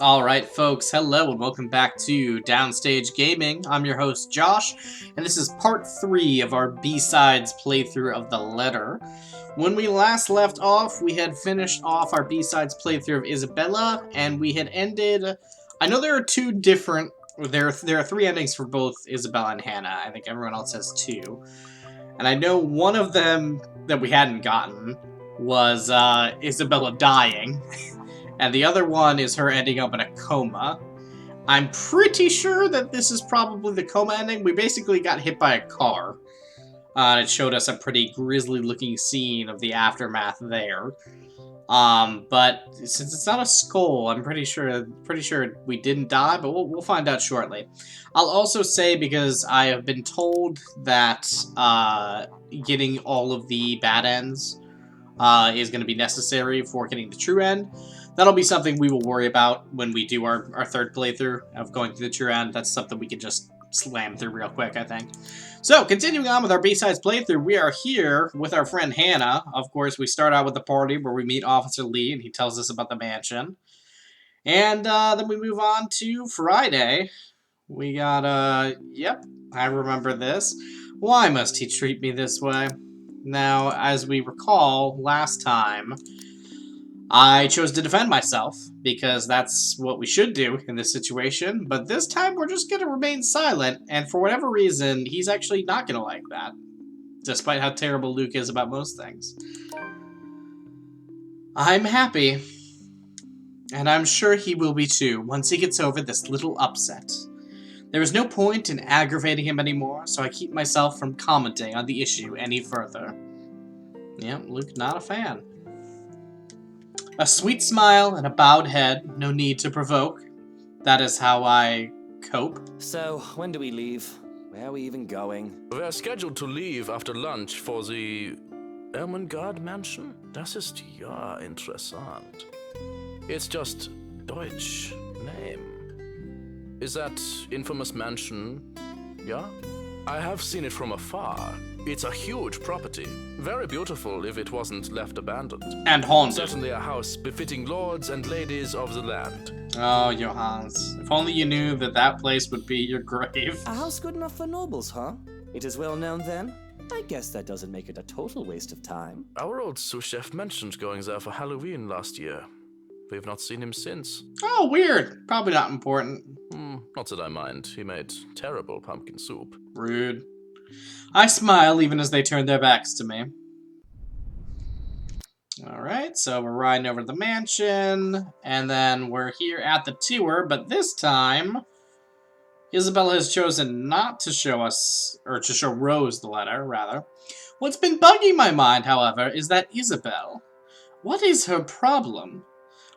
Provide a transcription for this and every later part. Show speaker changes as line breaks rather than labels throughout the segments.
Alright, folks, hello and welcome back to Downstage Gaming. I'm your host, Josh, and this is part 3 of our B-Sides playthrough of The Letter. When we last left off, we had finished off our B-Sides playthrough of Isabella, and we had ended... I know there are two different... There are three endings for both Isabella and Hannah. I think everyone else has two. And I know one of them that we hadn't gotten was Isabella dying. And the other one is her ending up in a coma. I'm pretty sure that this is probably the coma ending. We basically got hit by a car. And it showed us a pretty grisly looking scene of the aftermath there. But since it's not a skull, I'm pretty sure we didn't die, but we'll find out shortly. I'll also say, because I have been told that getting all of the bad ends is going to be necessary for getting the true end. That'll be something we will worry about when we do our third playthrough of going through the true end. That's something we can just slam through real quick, I think. So, continuing on with our B-Sides playthrough, we are here with our friend Hannah. Of course, we start out with the party where we meet Officer Lee, and he tells us about the mansion. And then we move on to Friday. We got, yep, I remember this. Why must he treat me this way? Now, as we recall, last time, I chose to defend myself, because that's what we should do in this situation, but this time we're just gonna remain silent, and for whatever reason, he's actually not gonna like that, despite how terrible Luke is about most things. I'm happy, and I'm sure he will be too, once he gets over this little upset. There is no point in aggravating him anymore, so I keep myself from commenting on the issue any further. Yep, Luke not a fan. A sweet smile and a bowed head, no need to provoke. That is how I cope.
So, when do we leave? Where are we even going?
We're scheduled to leave after lunch for the Ermengarde Mansion. Das ist ja interessant. It's just Deutsch name. Is that infamous mansion? Yeah? I have seen it from afar. It's a huge property. Very beautiful if it wasn't left abandoned.
And haunted.
Certainly a house befitting lords and ladies of the land.
Oh, Johannes. If only you knew that that place would be your grave.
A house good enough for nobles, huh? It is well known then? I guess that doesn't make it a total waste of time.
Our old sous chef mentioned going there for Halloween last year. We've not seen him since.
Oh, weird. Probably not important.
Not that I mind. He made terrible pumpkin soup.
Rude. I smile even as they turn their backs to me. Alright, so we're riding over to the mansion, and then we're here at the tour, but this time, Isabella has chosen not to show us, or to show Rose the letter, rather. What's been bugging my mind, however, is that Isabel. What is her problem?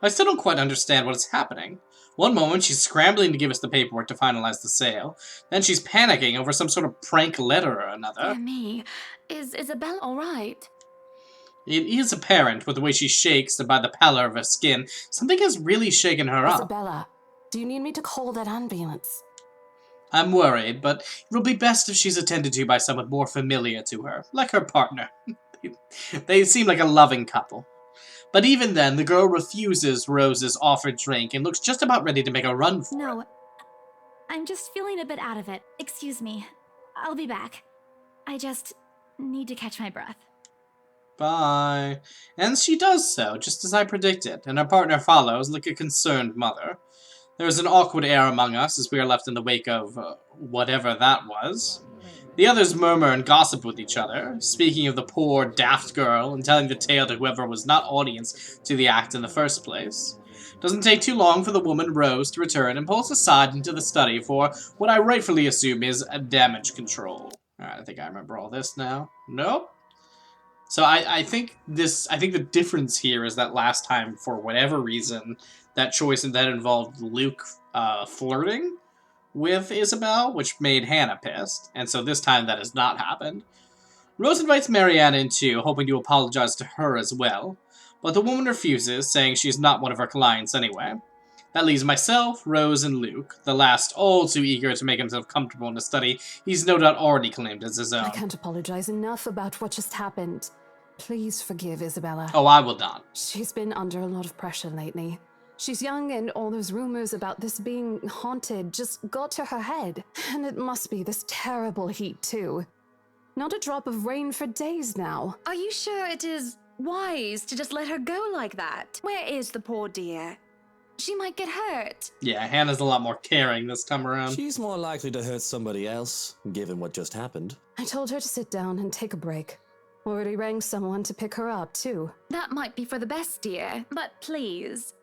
I still don't quite understand what is happening. One moment, she's scrambling to give us the paperwork to finalize the sale. Then she's panicking over some sort of prank letter or another.
Dear me, is Isabel all right?
It is apparent, with the way she shakes and by the pallor of her skin, something has really shaken her up.
Isabella, do you need me to call that ambulance?
I'm worried, but it will be best if she's attended to by someone more familiar to her, like her partner. They seem like a loving couple. But even then, the girl refuses Rose's offered drink and looks just about ready to make a run for it.
No, I'm just feeling a bit out of it. Excuse me. I'll be back. I just need to catch my breath.
Bye. And she does so, just as I predicted, and her partner follows like a concerned mother. There is an awkward air among us as we are left in the wake of whatever that was. The others murmur and gossip with each other, speaking of the poor, daft girl and telling the tale to whoever was not audience to the act in the first place. Doesn't take too long for the woman, Rose, to return and pull us aside into the study for what I rightfully assume is a damage control. Alright, I think I remember all this now. Nope. So I think the difference here is that last time, for whatever reason, that choice that involved Luke flirting with Isabel, which made Hannah pissed, and so this time that has not happened. Rose invites Marianne in too, hoping to apologize to her as well, but the woman refuses, saying she's not one of her clients anyway. That leaves myself, Rose, and Luke, the last all too eager to make himself comfortable in a study he's no doubt already claimed as his own.
I can't apologize enough about what just happened. Please forgive Isabella.
Oh, I will not.
She's been under a lot of pressure lately. She's young, and all those rumors about this being haunted just got to her head. And it must be this terrible heat, too. Not a drop of rain for days now.
Are you sure it is wise to just let her go like that? Where is the poor dear? She might get hurt.
Yeah, Hannah's a lot more caring this time around.
She's more likely to hurt somebody else, given what just happened.
I told her to sit down and take a break. Already rang someone to pick her up, too.
That might be for the best, dear. But please,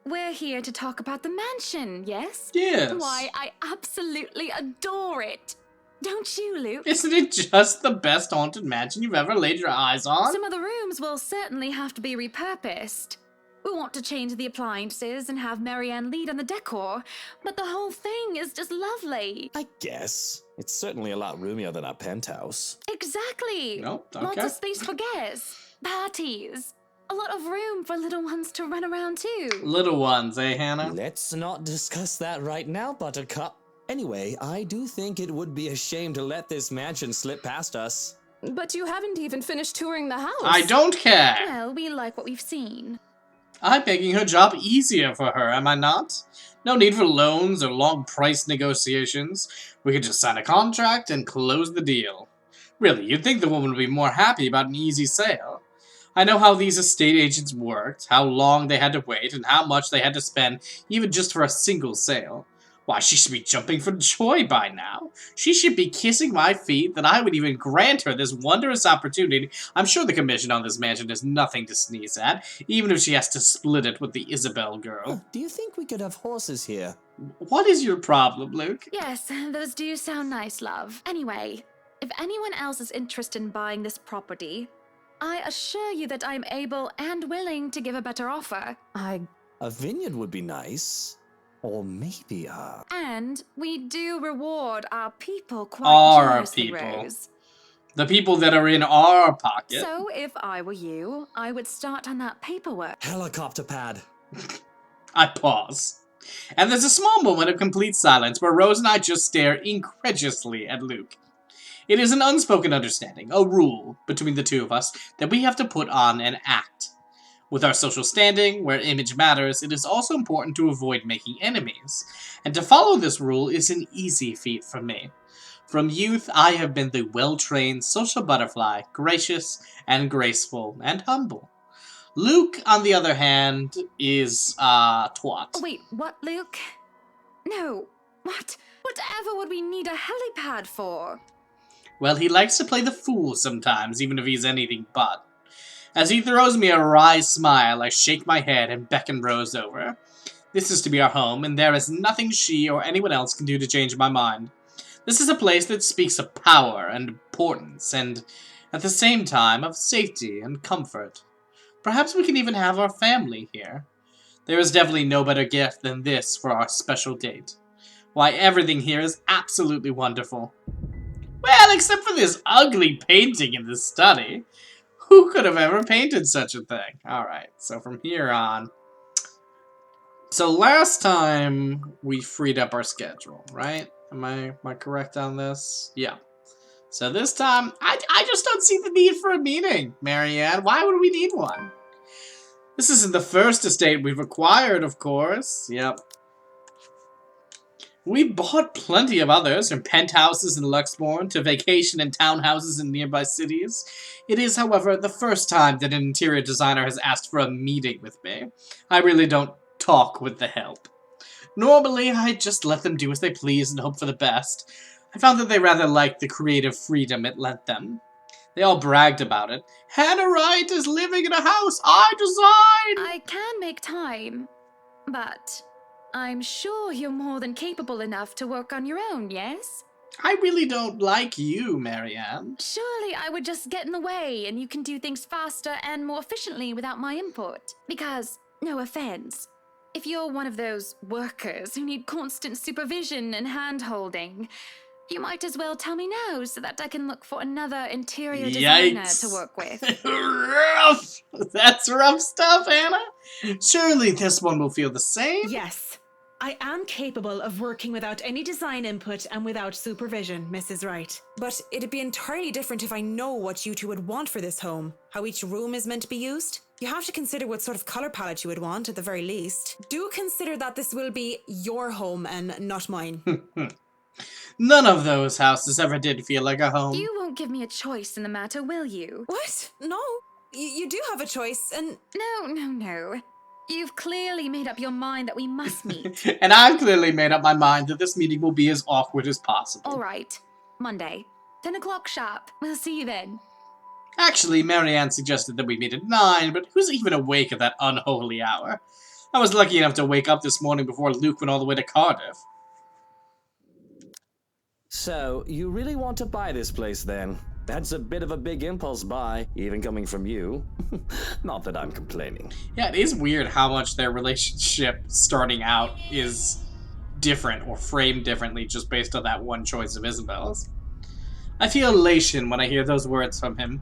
we're here to talk about the mansion, yes?
Yes.
Why, I absolutely adore it. Don't you, Luke?
Isn't it just the best haunted mansion you've ever laid your eyes on?
Some of the rooms will certainly have to be repurposed. We want to change the appliances and have Marianne lead on the decor, but the whole thing is just lovely.
I guess. It's certainly a lot roomier than our penthouse.
Exactly.
Nope,
Lots
okay.
of space for guests, parties, a lot of room for little ones to run around too.
Little ones, eh, Hannah?
Let's not discuss that right now, Buttercup. Anyway, I do think it would be a shame to let this mansion slip past us.
But you haven't even finished touring the house.
I don't care.
Well, we like what we've seen.
I'm making her job easier for her, am I not? No need for loans or long price negotiations. We could just sign a contract and close the deal. Really, you'd think the woman would be more happy about an easy sale. I know how these estate agents worked, how long they had to wait, and how much they had to spend even just for a single sale. Why, she should be jumping for joy by now. She should be kissing my feet that I would even grant her this wondrous opportunity. I'm sure the commission on this mansion is nothing to sneeze at, even if she has to split it with the Isabel girl.
Do you think we could have horses here?
What is your problem, Luke?
Yes, those do sound nice, love. Anyway, if anyone else is interested in buying this property, I assure you that I'm able and willing to give a better offer.
A vineyard would be nice. Or maybe
And we do reward our people quite
Our
generously,
people.
Rose.
The people that are in our pocket.
So, if I were you, I would start on that paperwork.
helicopter pad.
I pause. And there's a small moment of complete silence where Rose and I just stare incredulously at Luke. It is an unspoken understanding, a rule between the two of us, that we have to put on an act. With our social standing, where image matters, it is also important to avoid making enemies. And to follow this rule is an easy feat for me. From youth, I have been the well-trained social butterfly, gracious and graceful and humble. Luke, on the other hand, is, twat.
Oh, wait, what, Luke? No, what? Whatever would we need a helipad for?
Well, he likes to play the fool sometimes, even if he's anything but. As he throws me a wry smile, I shake my head and beckon Rose over. This is to be our home, and there is nothing she or anyone else can do to change my mind. This is a place that speaks of power and importance, and, at the same time, of safety and comfort. Perhaps we can even have our family here. There is definitely no better gift than this for our special date. Why, everything here is absolutely wonderful. Well, except for this ugly painting in the study. Who could have ever painted such a thing? Alright, so from here on. So last time we freed up our schedule, right? Am I correct on this? Yeah. So this time, I just don't see the need for a meeting, Marianne. Why would we need one? This isn't the first estate we've acquired, of course. Yep. We bought plenty of others, from penthouses in Luxbourne to vacation and townhouses in nearby cities. It is, however, the first time that an interior designer has asked for a meeting with me. I really don't talk with the help. Normally, I just let them do as they please and hope for the best. I found that they rather liked the creative freedom it lent them. They all bragged about it. Hannah Wright is living in a house I designed!
I can make time, but I'm sure you're more than capable enough to work on your own, yes?
I really don't like you, Marianne.
Surely I would just get in the way and you can do things faster and more efficiently without my input. Because, no offense, if you're one of those workers who need constant supervision and hand-holding, you might as well tell me now so that I can look for another interior designer
Yikes.
to work with.
Rough! That's rough stuff, Hannah. Surely this one will feel the same.
Yes, I am capable of working without any design input and without supervision, Mrs. Wright.
But it'd be entirely different if I know what you two would want for this home, how each room is meant to be used. You have to consider what sort of colour palette you would want, at the very least. Do consider that this will be your home and not mine.
None of those houses ever did feel like a home.
You won't give me a choice in the matter, will you?
What? No. You do have a choice, and...
No. You've clearly made up your mind that we must meet.
And I've clearly made up my mind that this meeting will be as awkward as possible.
All right. Monday. 10 o'clock sharp. We'll see you then.
Actually, Marianne suggested that we meet at 9, but who's even awake at that unholy hour? I was lucky enough to wake up this morning before Luke went all the way to Cardiff.
So, you really want to buy this place then? That's a bit of a big impulse buy, even coming from you. Not that I'm complaining.
Yeah, it is weird how much their relationship starting out is different or framed differently just based on that one choice of Isabel's. I feel elation when I hear those words from him.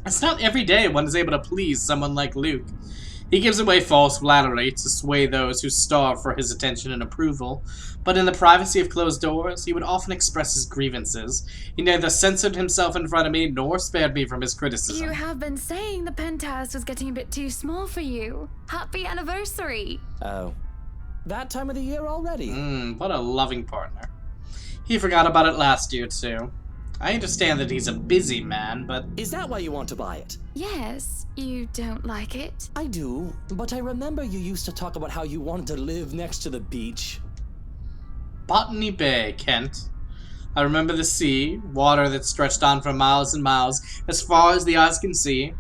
It's not every day one is able to please someone like Luke. He gives away false flattery to sway those who starve for his attention and approval, but in the privacy of closed doors, he would often express his grievances. He neither censored himself in front of me, nor spared me from his criticism.
You have been saying the penthouse was getting a bit too small for you. Happy anniversary!
Oh. That time of the year already?
What a loving partner. He forgot about it last year, too. I understand that he's a busy man, but...
Is that why you want to buy it?
Yes, you don't like it?
I do, but I remember you used to talk about how you wanted to live next to the beach.
Botany Bay, Kent. I remember the sea, water that stretched on for miles and miles, as far as the eyes can see.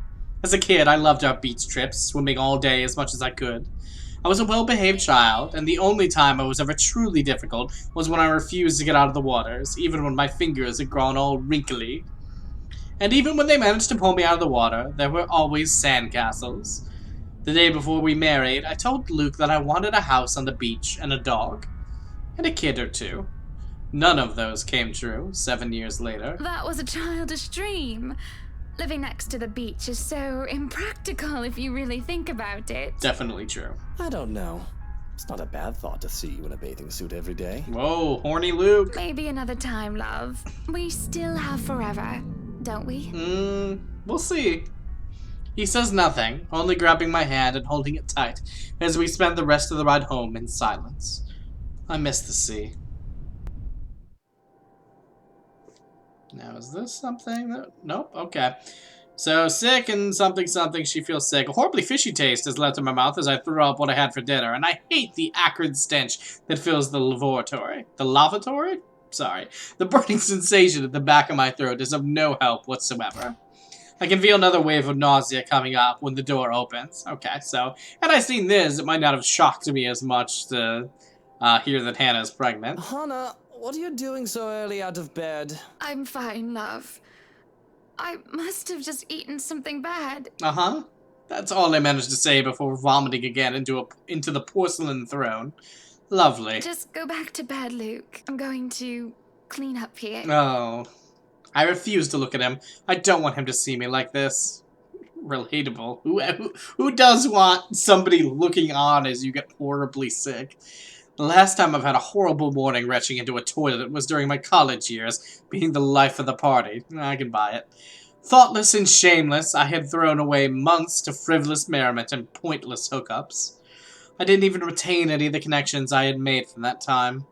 As a kid, I loved our beach trips, swimming all day as much as I could. I was a well-behaved child, and the only time I was ever truly difficult was when I refused to get out of the waters, even when my fingers had grown all wrinkly. And even when they managed to pull me out of the water, there were always sandcastles. The day before we married, I told Luke that I wanted a house on the beach and a dog. And a kid or two. None of those came true 7 years later.
That was a childish dream. Living next to the beach is so impractical if you really think about it.
Definitely true.
I don't know. It's not a bad thought to see you in a bathing suit every day.
Whoa, horny Luke.
Maybe another time, love. We still have forever, don't we?
We'll see. He says nothing, only grabbing my hand and holding it tight as we spend the rest of the ride home in silence. I miss the sea. Now, is this something that... Nope, okay. So, sick and something, she feels sick. A horribly fishy taste is left in my mouth as I throw up what I had for dinner, and I hate the acrid stench that fills the lavatory. The lavatory? Sorry. The burning sensation at the back of my throat is of no help whatsoever. I can feel another wave of nausea coming up when the door opens. Okay, so, had I seen this, it might not have shocked me as much to hear that Hannah's pregnant.
Hannah, what are you doing so early out of bed?
I'm fine, love. I must have just eaten something bad.
Uh-huh. That's all I managed to say before vomiting again into the porcelain throne. Lovely.
Just go back to bed, Luke. I'm going to clean up here.
Oh. I refuse to look at him. I don't want him to see me like this. Relatable. Who does want somebody looking on as you get horribly sick? The last time I've had a horrible morning retching into a toilet was during my college years, being the life of the party. I can buy it. Thoughtless and shameless, I had thrown away months to frivolous merriment and pointless hookups. I didn't even retain any of the connections I had made from that time.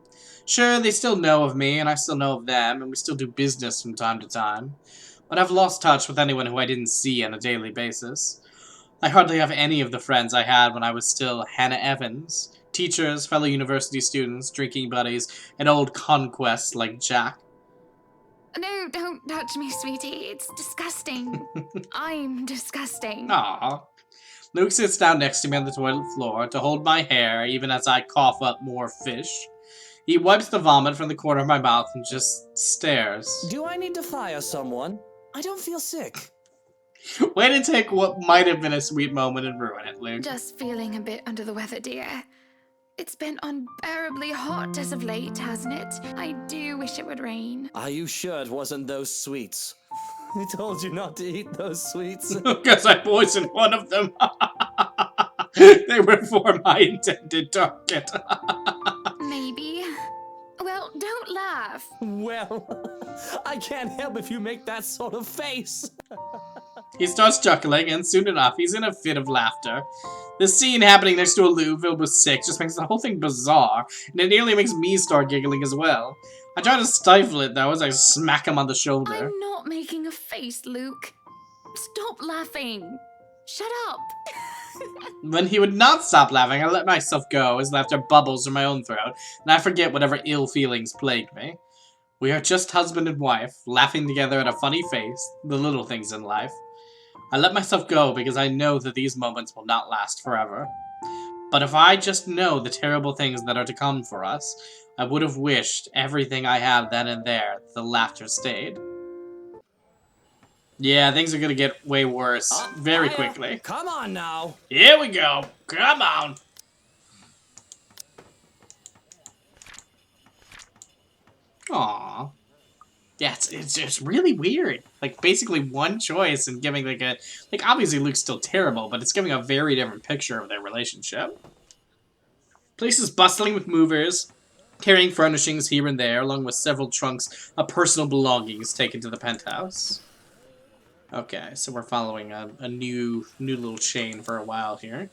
Sure, they still know of me, and I still know of them, and we still do business from time to time. But I've lost touch with anyone who I didn't see on a daily basis. I hardly have any of the friends I had when I was still Hannah Evans. Teachers, fellow university students, drinking buddies, and old conquests like Jack.
No, don't touch me, sweetie. It's disgusting. I'm disgusting.
Aww. Luke sits down next to me on the toilet floor to hold my hair even as I cough up more fish. He wipes the vomit from the corner of my mouth and just stares.
Do I need to fire someone? I don't feel sick.
Way to take what might have been a sweet moment and ruin it, Luke.
Just feeling a bit under the weather, dear. It's been unbearably hot as of late, hasn't it? I do wish it would rain.
Are you sure it wasn't those sweets? I told you not to eat those sweets.
Because I poisoned one of them. They were for my intended target.
Maybe. Well, don't laugh.
Well, I can't help if you make that sort of face.
He starts chuckling, and soon enough, he's in a fit of laughter. The scene happening next to a loo filled with sick just makes the whole thing bizarre, and it nearly makes me start giggling as well. I try to stifle it, though, as I smack him on the shoulder.
I'm not making a face, Luke. Stop laughing. Shut up.
When he would not stop laughing, I let myself go as laughter bubbles from my own throat, and I forget whatever ill feelings plagued me. We are just husband and wife, laughing together at a funny face, the little things in life. I let myself go because I know that these moments will not last forever. But if I just know the terrible things that are to come for us, I would have wished everything I had then and there the laughter stayed. Yeah, things are gonna get way worse very quickly.
Come on now.
Here we go. Come on. Aww. Yeah, it's really weird. Like, basically one choice and giving like a... Like, obviously Luke's still terrible, but it's giving a very different picture of their relationship. Place is bustling with movers, carrying furnishings here and there, along with several trunks of personal belongings taken to the penthouse. Okay, so we're following a new little chain for a while here.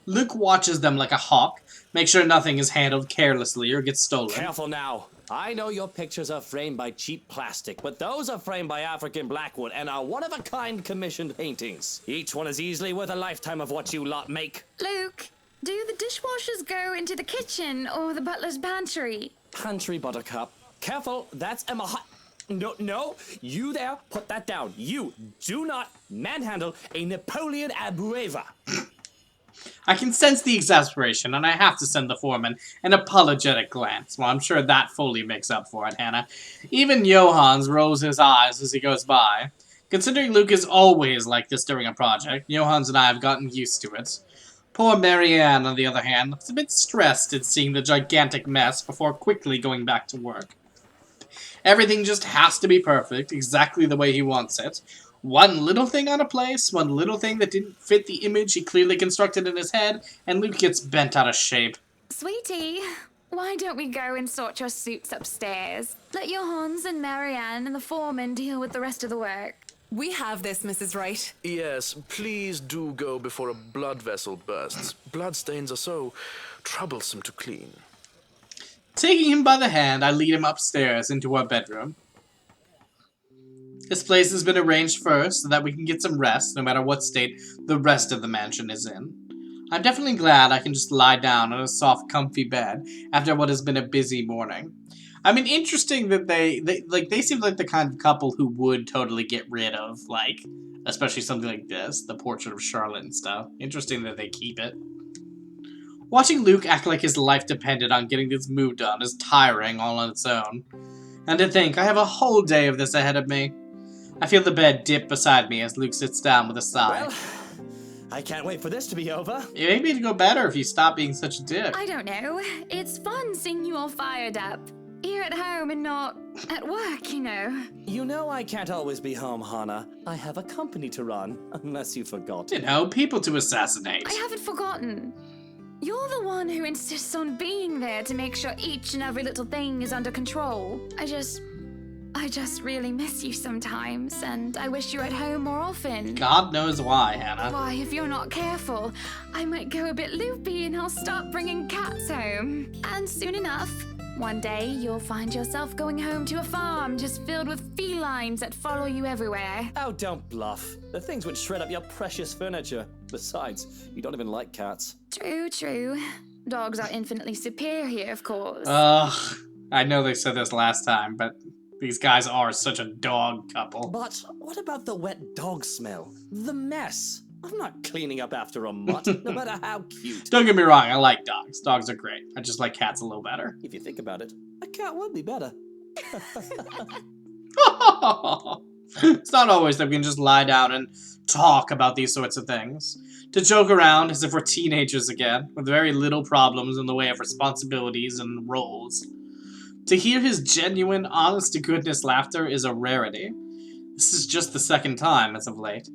Luke watches them like a hawk, make sure nothing is handled carelessly or gets stolen.
Careful now. I know your pictures are framed by cheap plastic, but those are framed by African Blackwood and are one-of-a-kind commissioned paintings. Each one is easily worth a lifetime of what you lot make.
Luke, do the dishwashers go into the kitchen or the butler's pantry?
Pantry, Buttercup. Careful, that's Emma No, you there, put that down. You do not manhandle a Napoleon Abueva.
I can sense the exasperation, and I have to send the foreman an apologetic glance. Well, I'm sure that fully makes up for it, Hannah. Even Johans rolls his eyes as he goes by. Considering Luke is always like this during a project, Johans and I have gotten used to it. Poor Marianne, on the other hand, is a bit stressed at seeing the gigantic mess before quickly going back to work. Everything just has to be perfect, exactly the way he wants it. One little thing out of place, one little thing that didn't fit the image he clearly constructed in his head, and Luke gets bent out of shape.
Sweetie, why don't we go and sort your suits upstairs? Let Johans and Marianne and the foreman deal with the rest of the work.
We have this, Mrs. Wright.
Yes, please do go before a blood vessel bursts. Bloodstains are so troublesome to clean.
Taking him by the hand, I lead him upstairs into our bedroom. This place has been arranged first so that we can get some rest, no matter what state the rest of the mansion is in. I'm definitely glad I can just lie down on a soft, comfy bed after what has been a busy morning. I mean, interesting that they seem like the kind of couple who would totally get rid of, like, especially something like this, the portrait of Charlotte and stuff. Interesting that they keep it. Watching Luke act like his life depended on getting this move done is tiring all on its own. And to think, I have a whole day of this ahead of me. I feel the bed dip beside me as Luke sits down with a sigh.
Well, I can't wait for this to be over.
Maybe it'd go better if you stopped being such a dick.
I don't know. It's fun seeing you all fired up. Here at home and not at work, you know.
You know I can't always be home, Hannah. I have a company to run, unless you forgot.
You know, people to assassinate.
I haven't forgotten. You're the one who insists on being there to make sure each and every little thing is under control. I just really miss you sometimes, and I wish you were at home more often.
God knows why, Hannah.
Why, if you're not careful, I might go a bit loopy and I'll start bringing cats home. And soon enough, one day you'll find yourself going home to a farm just filled with felines that follow you everywhere.
Oh, don't bluff. The things would shred up your precious furniture. Besides, you don't even like cats.
True. Dogs are infinitely superior, of course.
Ugh. I know they said this last time, but these guys are such a dog couple.
But what about the wet dog smell? The mess. I'm not cleaning up after a mutt, no matter how cute.
Don't get me wrong, I like dogs. Dogs are great. I just like cats a little better.
If you think about it, a cat would be better.
It's not always that we can just lie down and talk about these sorts of things. To joke around as if we're teenagers again, with very little problems in the way of responsibilities and roles. To hear his genuine, honest-to-goodness laughter is a rarity. This is just the second time as of late.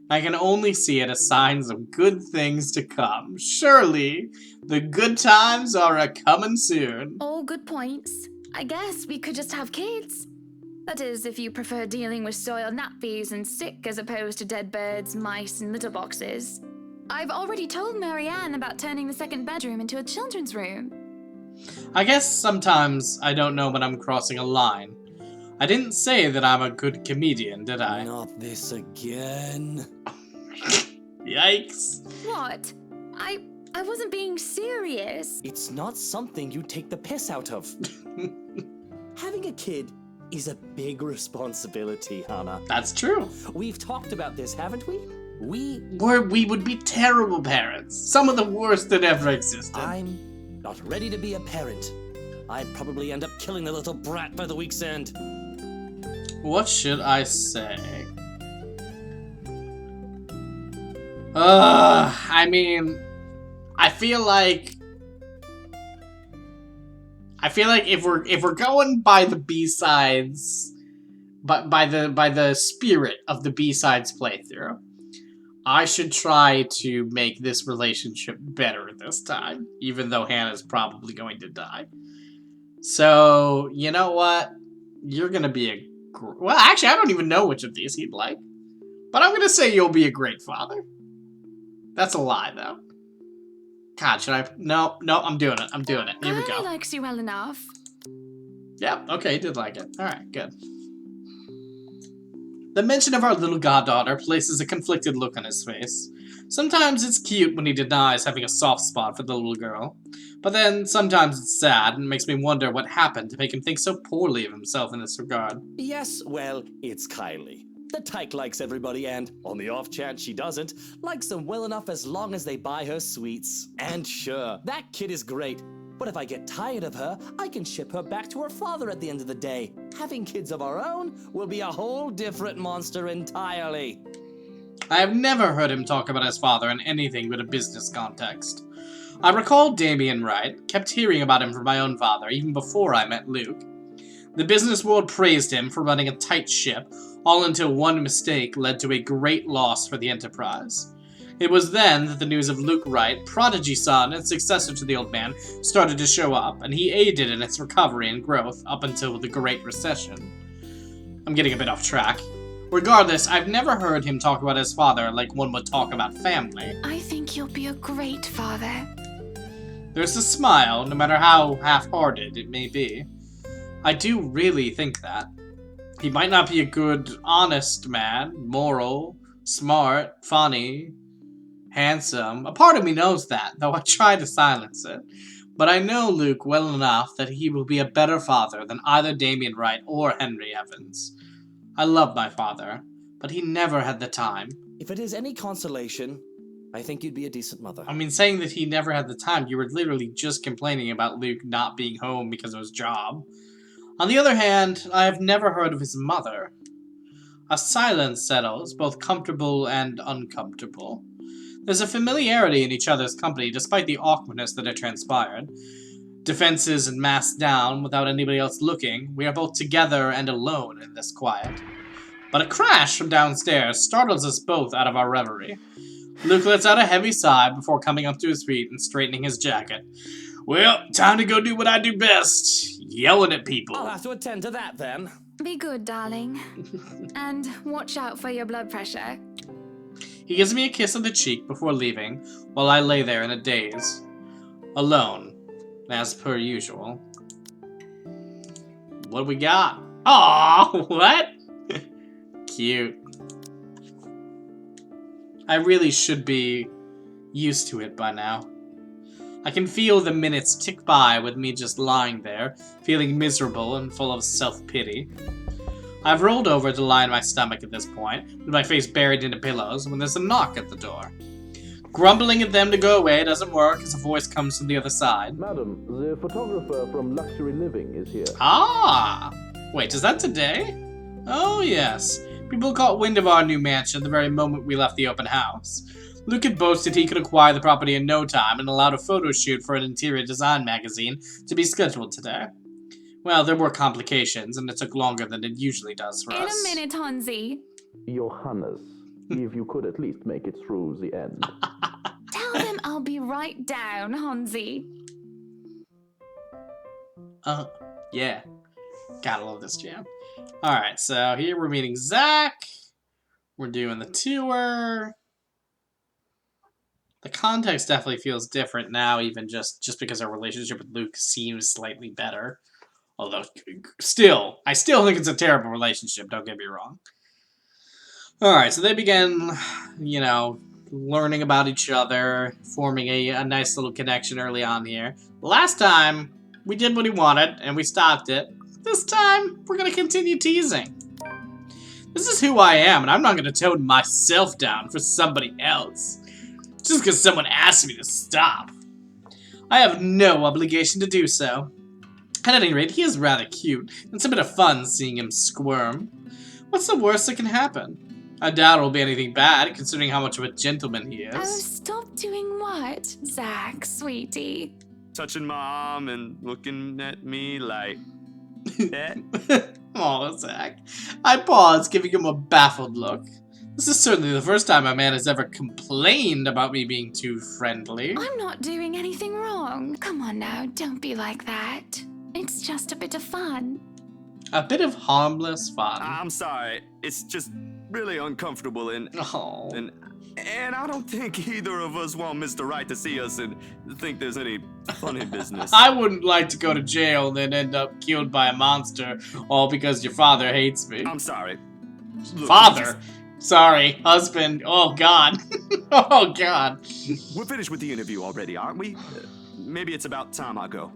I can only see it as signs of good things to come. Surely, the good times are a-coming soon.
All good points. I guess we could just have kids. That is, if you prefer dealing with soiled nappies and sick as opposed to dead birds, mice, and litter boxes. I've already told Marianne about turning the second bedroom into a children's room.
I guess sometimes I don't know when I'm crossing a line. I didn't say that I'm a good comedian, did I?
Not this again.
Yikes.
What? I wasn't being serious.
It's not something you take the piss out of. Having a kid is a big responsibility, Hannah.
That's true.
We've talked about this, haven't we? We
would be terrible parents. Some of the worst that ever existed.
I'm not ready to be a parent. I'd probably end up killing the little brat by the week's end.
What should I say? I mean, I feel like if we're going by the B-sides, but by the spirit of the B-sides playthrough, I should try to make this relationship better this time, even though Hannah's probably going to die. So, you know what? You're gonna be a well, actually, I don't even know which of these he'd like, but I'm gonna say you'll be a great father. That's a lie, though. God, should I? No, I'm doing it. I'm doing it. Here we go.
He likes you well enough.
Yeah, okay, he did like it. Alright, good. The mention of our little goddaughter places a conflicted look on his face. Sometimes it's cute when he denies having a soft spot for the little girl, but then sometimes it's sad and makes me wonder what happened to make him think so poorly of himself in this regard.
Yes, well, it's Kylie. The tyke likes everybody and, on the off chance she doesn't, likes them well enough as long as they buy her sweets. And sure, that kid is great. But if I get tired of her, I can ship her back to her father at the end of the day. Having kids of our own will be a whole different monster entirely.
I have never heard him talk about his father in anything but a business context. I recall Damien Wright, kept hearing about him from my own father even before I met Luke. The business world praised him for running a tight ship, all until one mistake led to a great loss for the Enterprise. It was then that the news of Luke Wright, prodigy son and successor to the old man, started to show up, and he aided in its recovery and growth up until the Great Recession. I'm getting a bit off track. Regardless, I've never heard him talk about his father like one would talk about family.
I think you'll be a great father.
There's a smile, no matter how half-hearted it may be. I do really think that. He might not be a good, honest man, moral, smart, funny, handsome. A part of me knows that, though I try to silence it. But I know Luke well enough that he will be a better father than either Damien Wright or Henry Evans. I love my father, but he never had the time.
If it is any consolation, I think you'd be a decent mother.
I mean, saying that he never had the time, you were literally just complaining about Luke not being home because of his job. On the other hand, I have never heard of his mother. A silence settles, both comfortable and uncomfortable. There's a familiarity in each other's company, despite the awkwardness that had transpired. Defenses and masked down, without anybody else looking, we are both together and alone in this quiet. But a crash from downstairs startles us both out of our reverie. Luke lets out a heavy sigh before coming up to his feet and straightening his jacket. Well, time to go do what I do best, yelling at people.
I'll have to attend to that then.
Be good, darling. And watch out for your blood pressure.
He gives me a kiss on the cheek before leaving, while I lay there in a daze. Alone. As per usual. What do we got? Aww, what? Cute. I really should be used to it by now. I can feel the minutes tick by with me just lying there, feeling miserable and full of self-pity. I've rolled over to lie on my stomach at this point, with my face buried into pillows, when there's a knock at the door. Grumbling at them to go away doesn't work as a voice comes from the other side.
Madam, the photographer from Luxury Living is here.
Ah! Wait, is that today? Oh, yes. People caught wind of our new mansion the very moment we left the open house. Luke had boasted he could acquire the property in no time and allowed a photo shoot for an interior design magazine to be scheduled today. Well, there were complications, and it took longer than it usually does for us.
In a minute, Hansi.
Johannes. if you could at least make it through the end.
Tell them I'll be right down, Hansi.
Yeah. Gotta love this jam. Alright, so here we're meeting Zach. We're doing the tour. The context definitely feels different now, even just because our relationship with Luke seems slightly better. Although, I still think it's a terrible relationship, don't get me wrong. Alright, so they begin, you know, learning about each other, forming a nice little connection early on here. Last time, we did what he wanted, and we stopped it. This time, we're going to continue teasing. This is who I am, and I'm not going to tone myself down for somebody else. Just because someone asked me to stop. I have no obligation to do so. At any rate, he is rather cute. It's a bit of fun seeing him squirm. What's the worst that can happen? I doubt it'll be anything bad, considering how much of a gentleman he
Oh,
is.
stop doing what, Zach, sweetie?
Touching my arm and looking at me like that.
Aw, Zach. I paused, giving him a baffled look. This is certainly the first time a man has ever complained about me being too friendly.
I'm not doing anything wrong. Come on now, don't be like that. It's just a bit of fun.
A bit of harmless fun.
I'm sorry. It's just really uncomfortable and
Oh.
and I don't think either of us want Mr. Right to see us and think there's any funny business.
I wouldn't like to go to jail and then end up killed by a monster, all because your father hates me.
I'm sorry. Look,
Father? Sorry, husband. Oh, God. Oh, God.
We're finished with the interview already, aren't we? Maybe it's about time I go.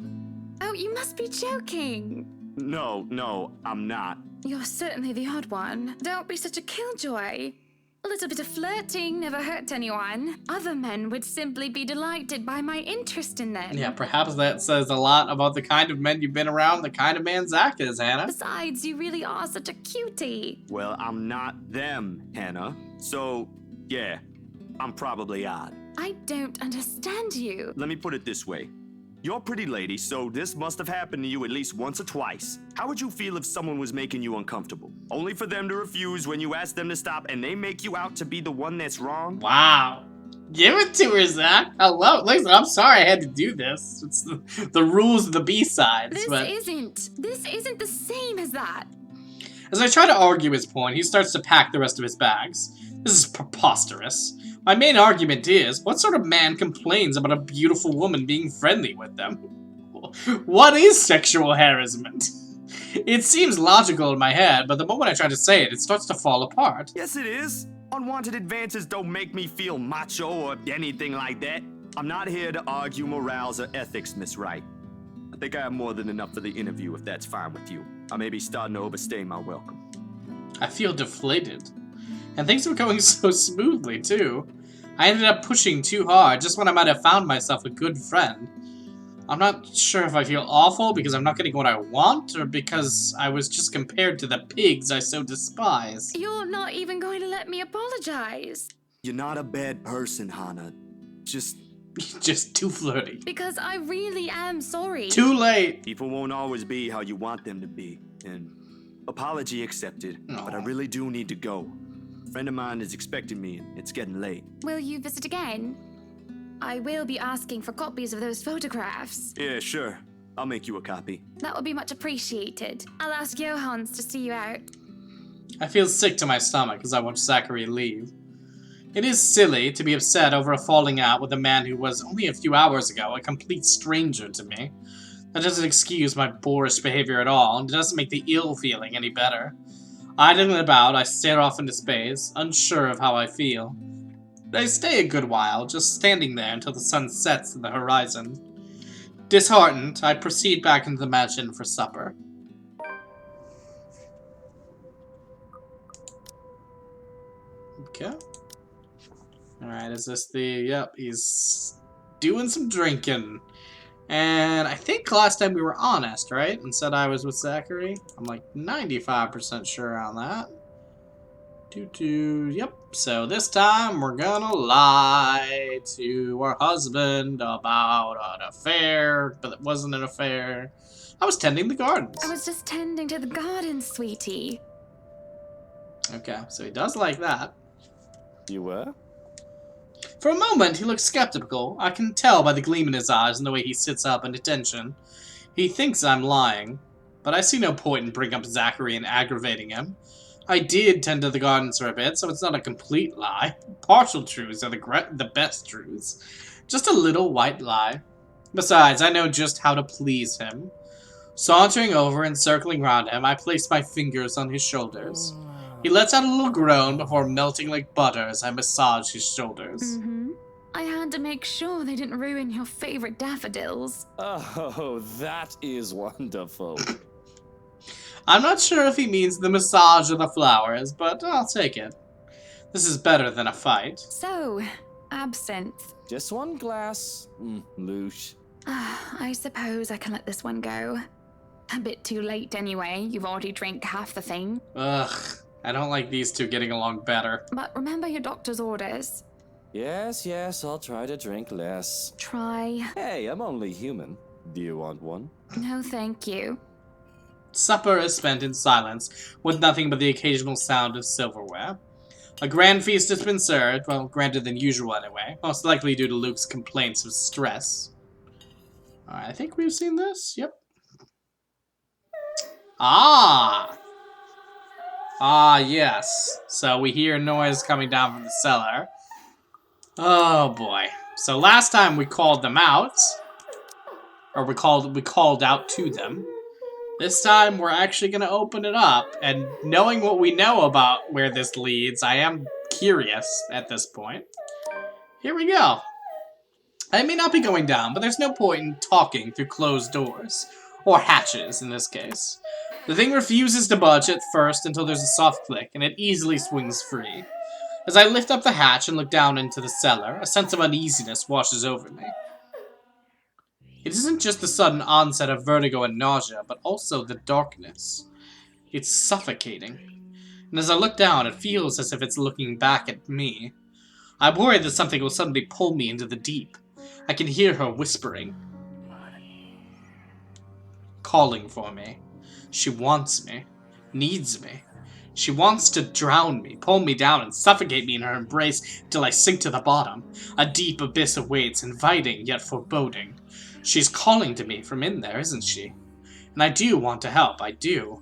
Oh, you must be joking.
No, I'm not.
You're certainly the odd one. Don't be such a killjoy. A little bit of flirting never hurt anyone. Other men would simply be delighted by my interest in them.
Yeah, perhaps that says a lot about the kind of men you've been around, the kind of man Zach is, Hannah.
Besides, you really are such a cutie.
Well, I'm not them, Hannah. So, yeah, I'm probably odd.
I don't understand you.
Let me put it this way. You're a pretty lady, so this must have happened to you at least once or twice. How would you feel if someone was making you uncomfortable? Only for them to refuse when you ask them to stop and they make you out to be the one that's wrong?
Wow. Give it to her, Zach. Hello. Listen, I'm sorry I had to do this. It's the rules of the B-sides.
This
But
isn't the same as that.
as I try to argue his point, he starts to pack the rest of his bags. This is preposterous. My main argument is, what sort of man complains about a beautiful woman being friendly with them? What is sexual harassment? It seems logical in my head, but the moment I try to say it, it starts to fall apart.
Yes, it is. Unwanted advances don't make me feel macho or anything like that. I'm not here to argue morals or ethics, Miss Wright. I think I have more than enough for the interview if that's fine with you. I may be starting to overstay my welcome.
I feel deflated. And things were going so smoothly, too. I ended up pushing too hard just when I might have found myself a good friend. I'm not sure if I feel awful because I'm not getting what I want, or because I was just compared to the pigs I so despise.
You're not even going to let me apologize.
You're not a bad person, Hannah. Just
Just too flirty.
Because I really am sorry.
Too late.
people won't always be how you want them to be. And apology accepted, but I
Aw.
really do need to go. A friend of mine is expecting me and it's getting late.
Will you visit again? I will be asking for copies of those photographs.
Yeah, sure. I'll make you a copy.
That would be much appreciated. I'll ask Johans to see you out.
I feel sick to my stomach as I watch Zachary leave. It is silly to be upset over a falling out with a man who was, only a few hours ago, a complete stranger to me. That doesn't excuse my boorish behavior at all, and it doesn't make the ill feeling any better. Idling about, I stare off into space, unsure of how I feel. I stay a good while, just standing there until the sun sets in the horizon. Disheartened, I proceed back into the mansion for supper. Okay. Alright, is this the... Yep, he's doing some drinking. And I think last time we were honest, right? And said I was with Zachary. I'm like 95% sure on that. Yep. So this time we're gonna lie to our husband about an affair, but it wasn't an affair. I was tending the gardens.
I was just tending to the garden, sweetie.
Okay, so he does like that.
You were?
For a moment, he looks skeptical. I can tell by the gleam in his eyes and the way he sits up in attention. He thinks I'm lying, but I see no point in bringing up Zachary and aggravating him. I did tend to the gardens for a bit, so it's not a complete lie. Partial truths are the best truths. Just a little white lie. Besides, I know just how to please him. Sauntering over and circling round him, I place my fingers on his shoulders. He lets out a little groan before melting like butter as I massage his shoulders.
Mm-hmm. I had to make sure they didn't ruin your favorite daffodils.
Oh, that is wonderful.
I'm not sure if he means the massage or the flowers, but I'll take it. This is better than a fight.
So, absinthe.
Just one glass, Loosh.
I suppose I can let this one go. A bit too late anyway. You've already drank half the thing.
Ugh, I don't like these two getting along better.
But remember your doctor's orders.
Yes, I'll try to drink less.
Try.
Hey, I'm only human. Do you want one?
No, thank you.
Supper is spent in silence, with nothing but the occasional sound of silverware. A grand feast has been served, well, grander than usual anyway, most likely due to Luke's complaints of stress. Alright, I think we've seen this, yep. Ah, yes. So we hear noise coming down from the cellar. Oh boy. So last time we called them out, or we called out to them. This time, we're actually going to open it up, and knowing what we know about where this leads, I am curious at this point. Here we go. I may not be going down, but there's no point in talking through closed doors. Or hatches, in this case. The thing refuses to budge at first until there's a soft click, and it easily swings free. As I lift up the hatch and look down into the cellar, a sense of uneasiness washes over me. It isn't just the sudden onset of vertigo and nausea, but also the darkness. It's suffocating. And as I look down, it feels as if it's looking back at me. I'm worried that something will suddenly pull me into the deep. I can hear her whispering. Calling for me. She wants me. Needs me. She wants to drown me, pull me down, and suffocate me in her embrace till I sink to the bottom. A deep abyss awaits, inviting yet foreboding. She's calling to me from in there, isn't she? And I do want to help, I do.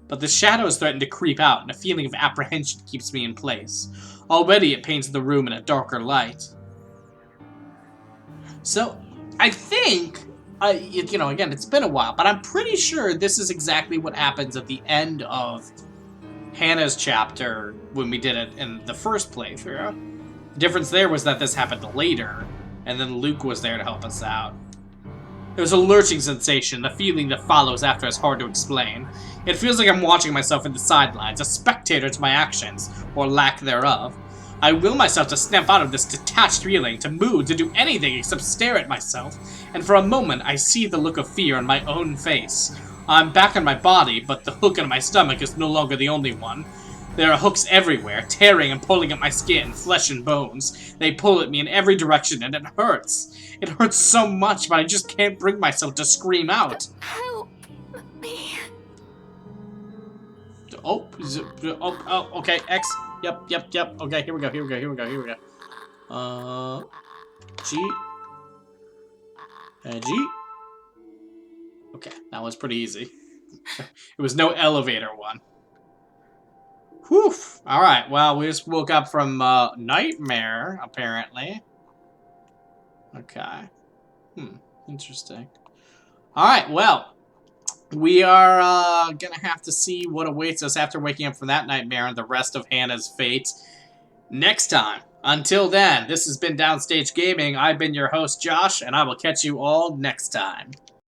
But the shadows threaten to creep out, and a feeling of apprehension keeps me in place. Already it paints the room in a darker light. So, I think, again, it's been a while, but I'm pretty sure this is exactly what happens at the end of Hannah's chapter when we did it in the first playthrough. The difference there was that this happened later, and then Luke was there to help us out. There's a lurching sensation, the feeling that follows after is hard to explain. It feels like I'm watching myself in the sidelines, a spectator to my actions, or lack thereof. I will myself to snap out of this detached feeling, to move, to do anything except stare at myself, and for a moment I see the look of fear on my own face. I'm back on my body, but the hook in my stomach is no longer the only one. There are hooks everywhere, tearing and pulling at my skin, flesh and bones. They pull at me in every direction, and it hurts. It hurts so much, but I just can't bring myself to scream out.
Help me.
Okay, X. Yep. Okay, here we go. G. And G. Okay, that was pretty easy. It was no elevator one. Whew. Alright, well, we just woke up from nightmare, apparently. Okay. Interesting. Alright, well, we are gonna have to see what awaits us after waking up from that nightmare and the rest of Hannah's fate next time. Until then, this has been Downstage Gaming. I've been your host, Josh, and I will catch you all next time.